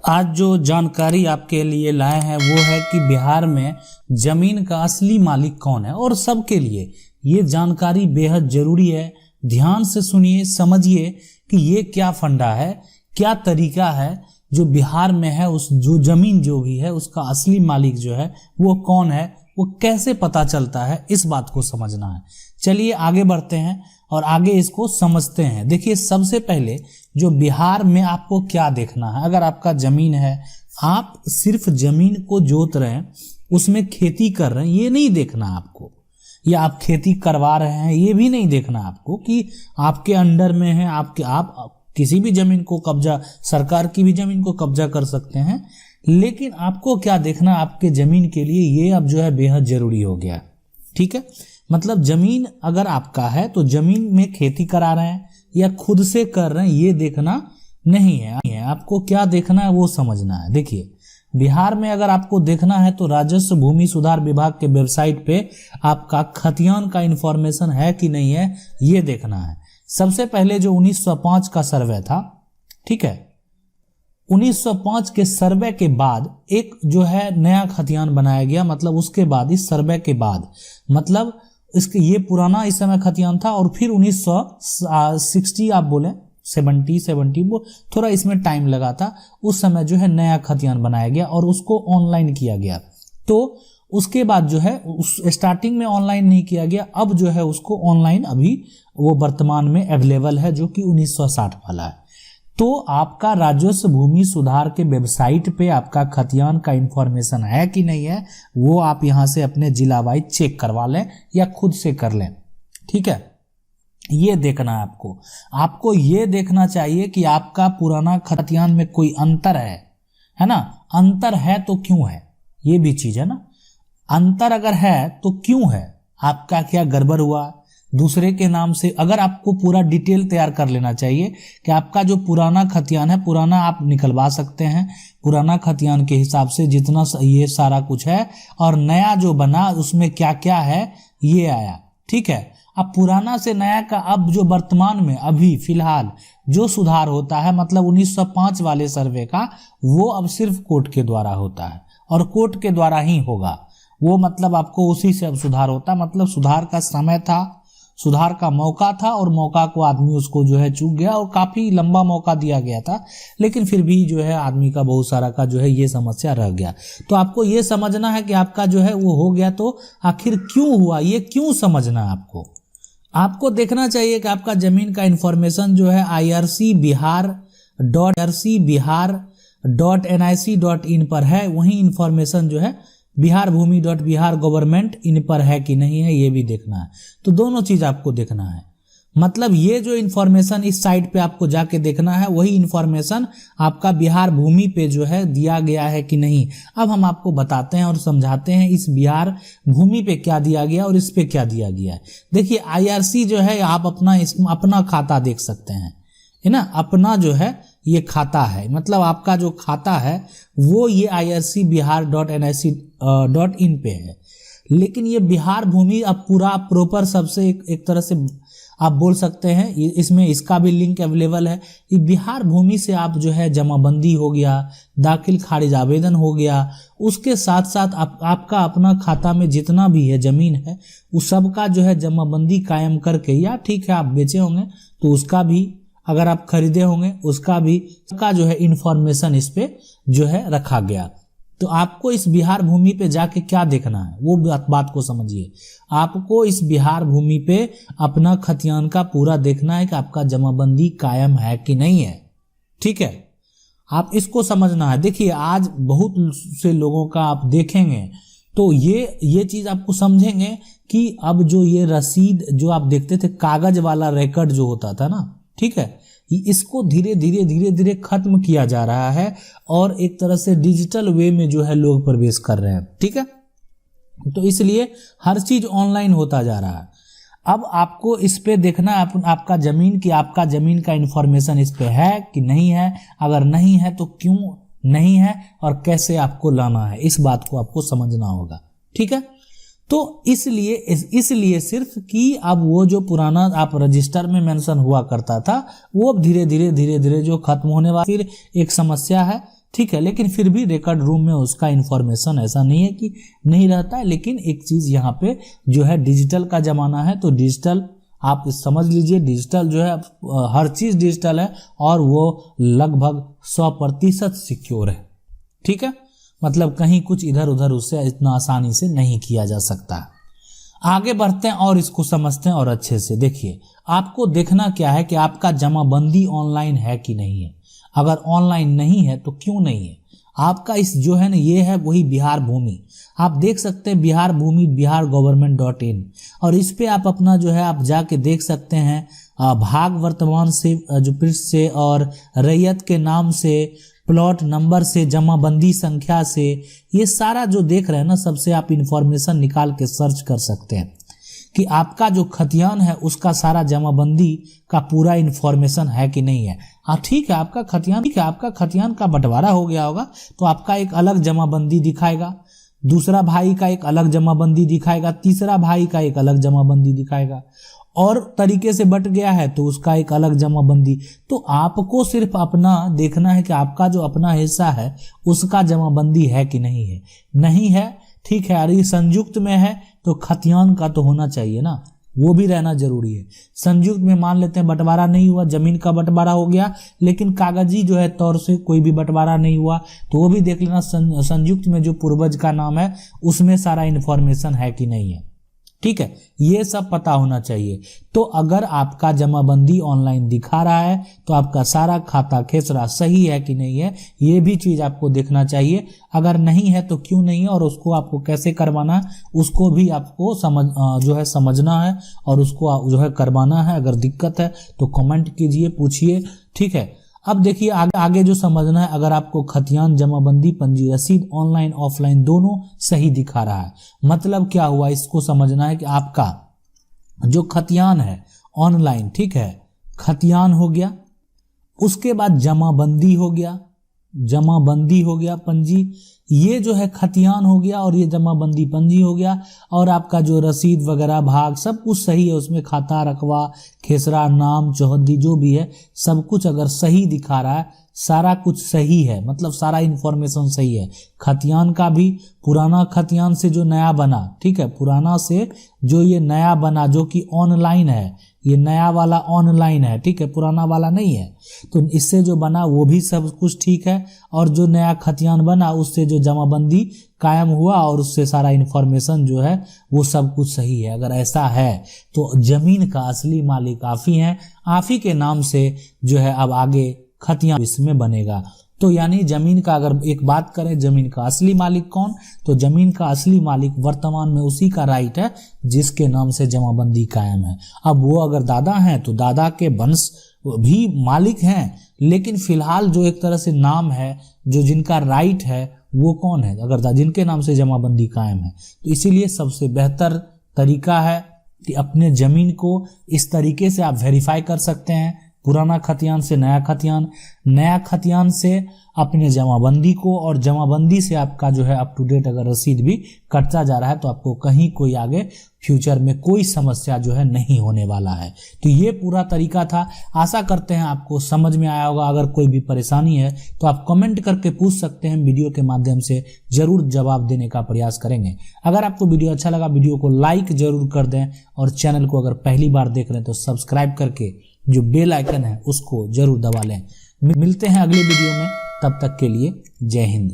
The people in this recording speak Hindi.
आज जो जानकारी आपके लिए लाए हैं वो है कि बिहार में जमीन का असली मालिक कौन है। और सबके लिए ये जानकारी बेहद जरूरी है। ध्यान से सुनिए, समझिए कि ये क्या फंडा है, क्या तरीका है जो बिहार में है। उस जो जमीन जो भी है उसका असली मालिक जो है वो कौन है, वो कैसे पता चलता है, इस बात को समझना है। चलिए आगे बढ़ते हैं और आगे इसको समझते हैं। देखिए, सबसे पहले जो बिहार में आपको क्या देखना है, अगर आपका जमीन है, आप सिर्फ जमीन को जोत रहे हैं, उसमें खेती कर रहे हैं, ये नहीं देखना आपको, या आप खेती करवा रहे हैं ये भी नहीं देखना आपको कि आपके अंडर में है। आप किसी भी जमीन को कब्जा, सरकार की भी जमीन को कब्जा कर सकते हैं, लेकिन आपको क्या देखना, आपके जमीन के लिए ये अब जो है बेहद जरूरी हो गया। ठीक है, मतलब जमीन अगर आपका है तो जमीन में खेती करा रहे हैं या खुद से कर रहे हैं, ये देखना नहीं है। आपको क्या देखना है वो समझना है। देखिए, बिहार में अगर आपको देखना है तो राजस्व भूमि सुधार विभाग के वेबसाइट पे आपका खतियान का इंफॉर्मेशन है कि नहीं है, ये देखना है। सबसे पहले जो 1905 का सर्वे था, ठीक है, 1905 के सर्वे के बाद एक जो है नया खतियान बनाया गया। मतलब उसके बाद, इस सर्वे के बाद, मतलब इसके ये पुराना इस समय खतियान था और फिर 1960 आप बोले 70 वो थोड़ा इसमें टाइम लगा था। उस समय जो है नया खतियान बनाया गया और उसको ऑनलाइन किया गया। तो उसके बाद जो है उस स्टार्टिंग में ऑनलाइन नहीं किया गया, अब जो है उसको ऑनलाइन अभी वो वर्तमान में अवेलेबल है, जो कि 1960 वाला है। तो आपका राजस्व भूमि सुधार के वेबसाइट पे आपका खतियान का इंफॉर्मेशन है कि नहीं है, वो आप यहां से अपने जिला वाइज चेक करवा लें या खुद से कर लें। ठीक है, ये देखना है आपको ये देखना चाहिए कि आपका पुराना खतियान में कोई अंतर है ना। अंतर है तो क्यों है, ये भी चीज है ना। अंतर अगर है तो क्यों है, आपका क्या गड़बड़ हुआ दूसरे के नाम से। अगर आपको पूरा डिटेल तैयार कर लेना चाहिए कि आपका जो पुराना खतियान है, पुराना आप निकलवा सकते हैं, पुराना खतियान के हिसाब से जितना ये सारा कुछ है, और नया जो बना उसमें क्या क्या है ये आया। ठीक है, अब पुराना से नया का अब जो वर्तमान में अभी फिलहाल जो सुधार होता है, मतलब 1905 वाले सर्वे का, वो अब सिर्फ कोर्ट के द्वारा होता है और कोर्ट के द्वारा ही होगा वो। मतलब आपको उसी से अब सुधार होता, मतलब सुधार का समय था, सुधार का मौका था और मौका को आदमी उसको जो है चूक गया, और काफी लंबा मौका दिया गया था, लेकिन फिर भी जो है आदमी का बहुत सारा का जो है ये समस्या रह गया। तो आपको ये समझना है कि आपका जो है वो हो गया, तो आखिर क्यों हुआ, ये क्यों समझना है आपको देखना चाहिए कि आपका जमीन का इंफॉर्मेशन जो है ircbihar.nic.in पर है, वही इंफॉर्मेशन जो है biharbhumi.bihar इन पर है कि नहीं है, ये भी देखना है। तो दोनों चीज आपको देखना है। मतलब ये जो इंफॉर्मेशन इस साइट पे आपको जाके देखना है, वही इंफॉर्मेशन आपका बिहार भूमि पे जो है दिया गया है कि नहीं। अब हम आपको बताते हैं और समझाते हैं इस बिहार भूमि पे क्या दिया गया और इस पे क्या दिया गया है। देखिए, IRC जो है आप अपना खाता देख सकते हैं, है ना। अपना जो है ये खाता है, मतलब आपका जो खाता है वो ये ircbihar.nic.in पे है। लेकिन ये बिहार भूमि अब पूरा प्रॉपर सबसे एक तरह से आप बोल सकते हैं, इसमें इसका भी लिंक अवेलेबल है। ये बिहार भूमि से आप जो है जमाबंदी हो गया, दाखिल खारिज आवेदन हो गया, उसके साथ साथ आपका अपना खाता में जितना भी है जमीन है उस सब का जो है जमाबंदी कायम करके, या ठीक है आप बेचे होंगे तो उसका भी, अगर आप खरीदे होंगे उसका भी का जो है इंफॉर्मेशन इस पे जो है रखा गया। तो आपको इस बिहार भूमि पे जाके क्या देखना है वो बात को समझिए। आपको इस बिहार भूमि पे अपना खतियान का पूरा देखना है कि आपका जमाबंदी कायम है कि नहीं है। ठीक है, आप इसको समझना है। देखिए, आज बहुत से लोगों का आप देखेंगे तो ये चीज आपको समझेंगे कि अब जो ये रसीद जो आप देखते थे, कागज वाला रिकॉर्ड जो होता था ना, ठीक है, इसको धीरे धीरे खत्म किया जा रहा है और एक तरह से डिजिटल वे में जो है लोग प्रवेश कर रहे हैं। ठीक है, तो इसलिए हर चीज ऑनलाइन होता जा रहा है। अब आपको इस पे देखना है आपका जमीन की, आपका जमीन का इंफॉर्मेशन इस पे है कि नहीं है। अगर नहीं है तो क्यों नहीं है और कैसे आपको लाना है, इस बात को आपको समझना होगा। ठीक है, तो इसलिए सिर्फ कि अब वो जो पुराना आप रजिस्टर में मेंशन हुआ करता था वो अब धीरे धीरे जो खत्म होने वाली। फिर एक समस्या है ठीक है, लेकिन फिर भी रिकॉर्ड रूम में उसका इंफॉर्मेशन ऐसा नहीं है कि नहीं रहता है। लेकिन एक चीज यहाँ पे जो है डिजिटल का जमाना है, तो डिजिटल आप समझ लीजिए, डिजिटल जो है हर चीज डिजिटल है और वो लगभग 100% सिक्योर है। ठीक है, मतलब कहीं कुछ इधर उधर उससे इतना आसानी से नहीं किया जा सकता। आगे बढ़ते हैं और इसको समझते हैं और अच्छे से। देखिए, आपको देखना क्या है कि आपका जमाबंदी ऑनलाइन है कि नहीं है। अगर ऑनलाइन नहीं है तो क्यों नहीं है, आपका इस जो है ना, ये है वही बिहार भूमि। आप देख सकते हैं बिहार भूमि bihargovernment.in, और इस पे आप अपना जो है आप जाके देख सकते हैं भाग वर्तमान से जो पृष्ठ से और रैयत के नाम से, प्लॉट नंबर से, जमाबंदी संख्या से, ये सारा जो देख रहे हैं ना, सबसे आप इंफॉर्मेशन निकाल के सर्च कर सकते हैं कि आपका जो खतियान है उसका सारा जमाबंदी का पूरा इंफॉर्मेशन है कि नहीं है। हाँ ठीक है, आपका खतियान का बंटवारा हो गया होगा तो आपका एक अलग जमाबंदी दिखाएगा, दूसरा भाई का एक अलग जमाबंदी दिखाएगा, तीसरा भाई का एक अलग जमाबंदी दिखाएगा, और तरीके से बट गया है तो उसका एक अलग जमाबंदी। तो आपको सिर्फ अपना देखना है कि आपका जो अपना हिस्सा है उसका जमाबंदी है कि नहीं है। नहीं है, ठीक है, अरे संयुक्त में है तो खतियान का तो होना चाहिए ना, वो भी रहना जरूरी है। संयुक्त में मान लेते हैं बंटवारा नहीं हुआ, जमीन का बंटवारा हो गया लेकिन कागजी जो है तौर से कोई भी बंटवारा नहीं हुआ, तो वो भी देख लेना संयुक्त में जो पूर्वज का नाम है उसमें सारा इंफॉर्मेशन है कि नहीं है। ठीक है, ये सब पता होना चाहिए। तो अगर आपका जमाबंदी ऑनलाइन दिखा रहा है तो आपका सारा खाता खेसरा सही है कि नहीं है, ये भी चीज आपको देखना चाहिए। अगर नहीं है तो क्यों नहीं है और उसको आपको कैसे करवाना है उसको भी आपको समझना है और उसको जो है करवाना है। अगर दिक्कत है तो कमेंट कीजिए, पूछिए। ठीक है, अब देखिए आगे जो समझना है, अगर आपको खतियान, जमाबंदी, पंजी रसीद ऑनलाइन ऑफलाइन दोनों सही दिखा रहा है, मतलब क्या हुआ, इसको समझना है कि आपका जो खतियान है ऑनलाइन, ठीक है, खतियान हो गया, उसके बाद जमाबंदी हो गया, पंजी, ये जो है खतियान हो गया और ये जमाबंदी पंजी हो गया, और आपका जो रसीद वगैरह भाग सब कुछ सही है, उसमें खाता, रकबा, खेसरा, नाम, चौहद्दी जो भी है सब कुछ अगर सही दिखा रहा है, सारा कुछ सही है, मतलब सारा इंफॉर्मेशन सही है। खतियान का भी पुराना खतियान से जो नया बना, ठीक है, पुराना से जो ये नया बना जो कि ऑनलाइन है, ये नया वाला ऑनलाइन है, ठीक है, पुराना वाला नहीं है, तो इससे जो बना वो भी सब कुछ ठीक है, और जो नया खतियान बना उससे जो जमाबंदी कायम हुआ और उससे सारा इंफॉर्मेशन जो है वो सब कुछ सही है। अगर ऐसा है तो जमीन का असली मालिक आप ही हैं, आप ही के नाम से जो है अब आगे खतियान इसमें बनेगा। तो यानी जमीन का अगर एक बात करें, जमीन का असली मालिक कौन, तो जमीन का असली मालिक वर्तमान में उसी का राइट है जिसके नाम से जमाबंदी कायम है। अब वो अगर दादा हैं तो दादा के वंश भी मालिक हैं, लेकिन फिलहाल जो एक तरह से नाम है, जो जिनका राइट है वो कौन है, अगर जिनके नाम से जमाबंदी कायम है। तो इसीलिए सबसे बेहतर तरीका है कि अपने जमीन को इस तरीके से आप वेरीफाई कर सकते हैं, पुराना खतियान से नया खतियान, नया खतियान से अपने जमाबंदी को, और जमाबंदी से आपका जो है अप टू डेट अगर रसीद भी कटता जा रहा है तो आपको कहीं कोई आगे फ्यूचर में कोई समस्या जो है नहीं होने वाला है। तो ये पूरा तरीका था, आशा करते हैं आपको समझ में आया होगा। अगर कोई भी परेशानी है तो आप कमेंट करके पूछ सकते हैं, वीडियो के माध्यम से जरूर जवाब देने का प्रयास करेंगे। अगर आपको वीडियो अच्छा लगा वीडियो को लाइक जरूर कर दें, और चैनल को अगर पहली बार देख रहे हैं तो सब्सक्राइब करके जो बेल आइकन है उसको जरूर दबा लें। मिलते हैं अगले वीडियो में, तब तक के लिए जय हिंद।